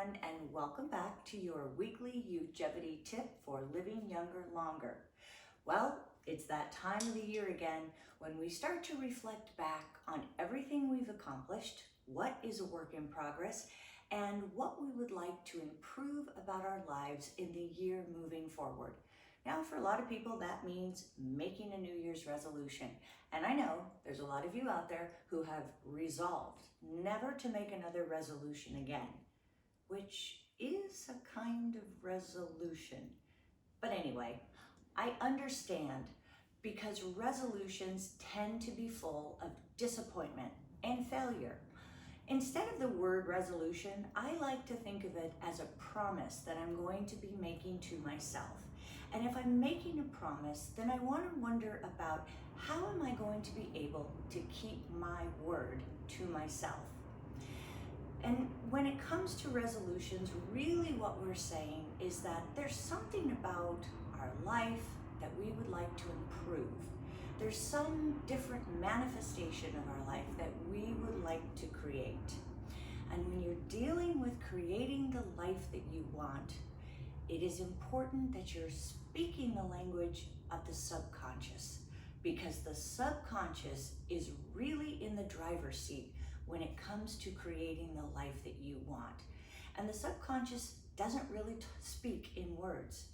everyone, and welcome back to your weekly Youthgevity tip for living younger longer. Well, it's that time of the year again when we start to reflect back on everything we've accomplished, what is a work in progress, and what we would like to improve about our lives in the year moving forward. Now, for a lot of people, that means making a New Year's resolution. And I know there's a lot of you out there who have resolved never to make another resolution again, which is a kind of resolution. But anyway, I understand because resolutions tend to be full of disappointment and failure. Instead of the word resolution, I like to think of it as a promise that I'm going to be making to myself. And if I'm making a promise, then I want to wonder about how am I going to be able to keep my word to myself. And when it comes to resolutions, really what we're saying is that there's something about our life that we would like to improve. There's some different manifestation of our life that we would like to create. And when you're dealing with creating the life that you want, it is important that you're speaking the language of the subconscious, because the subconscious is really in the driver's seat when it comes to creating the life that you want. And the subconscious doesn't really speak in words.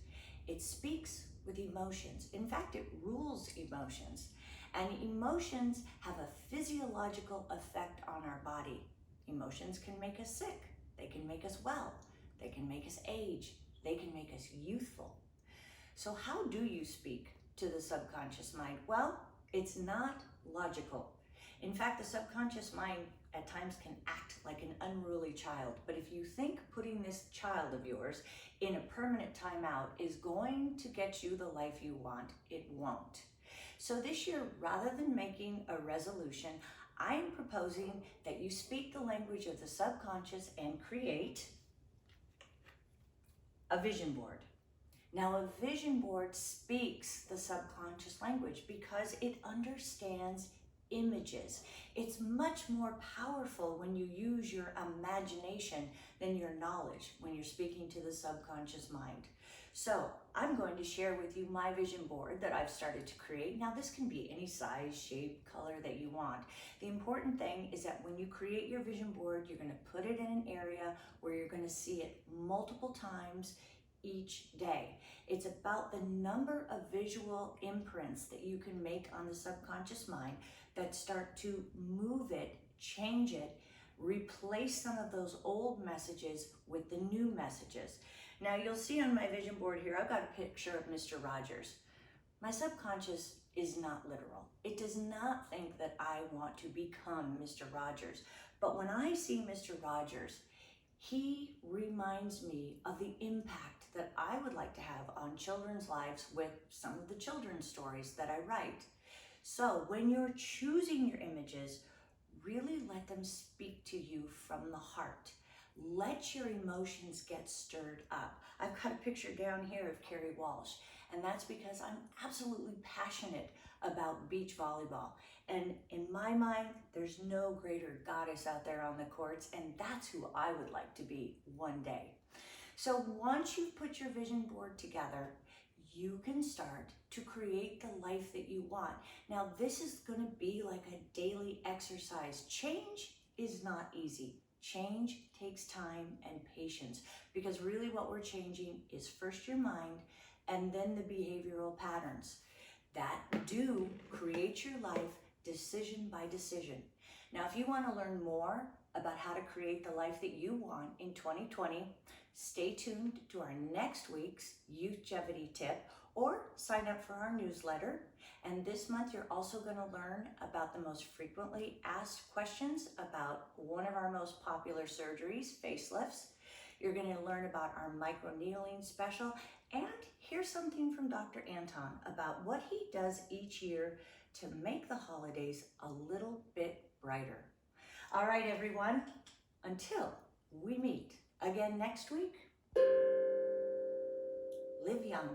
It speaks with emotions. In fact, it rules emotions. And emotions have a physiological effect on our body. Emotions can make us sick. They can make us well. They can make us age. They can make us youthful. So how do you speak to the subconscious mind? Well, it's not logical. In fact, the subconscious mind at times can act like an unruly child. But if you think putting this child of yours in a permanent timeout is going to get you the life you want, it won't. So this year, rather than making a resolution, I am proposing that you speak the language of the subconscious and create a vision board. Now, a vision board speaks the subconscious language because it understands images. It's much more powerful when you use your imagination than your knowledge when you're speaking to the subconscious mind. So I'm going to share with you my vision board that I've started to create. Now, this can be any size, shape, color that you want. The important thing is that when you create your vision board, you're going to put it in an area where you're going to see it multiple times each day. It's about the number of visual imprints that you can make on the subconscious mind that start to move it, change it, replace some of those old messages with the new messages. Now you'll see on my vision board here, I've got a picture of Mr. Rogers. My subconscious is not literal. It does not think that I want to become Mr. Rogers. But when I see Mr. Rogers, he reminds me of the impact that I would like to have on children's lives with some of the children's stories that I write. So when you're choosing your images, really let them speak to you from the heart. Let your emotions get stirred up. I've got a picture down here of Carrie Walsh, and that's because I'm absolutely passionate about beach volleyball. And in my mind, there's no greater goddess out there on the courts, and that's who I would like to be one day. So once you've put your vision board together, you can start to create the life that you want. Now, this is going to be like a daily exercise. Change is not easy. Change takes time and patience, because really what we're changing is first your mind and then the behavioral patterns that do create your life decision by decision. Now, if you want to learn more about how to create the life that you want in 2020, stay tuned to our next week's Youthgevity tip or sign up for our newsletter. And this month, you're also going to learn about the most frequently asked questions about one of our most popular surgeries, facelifts. You're going to learn about our microneedling special and hear something from Dr. Anton about what he does each year to make the holidays a little bit brighter. All right, everyone, until we meet again next week, live young.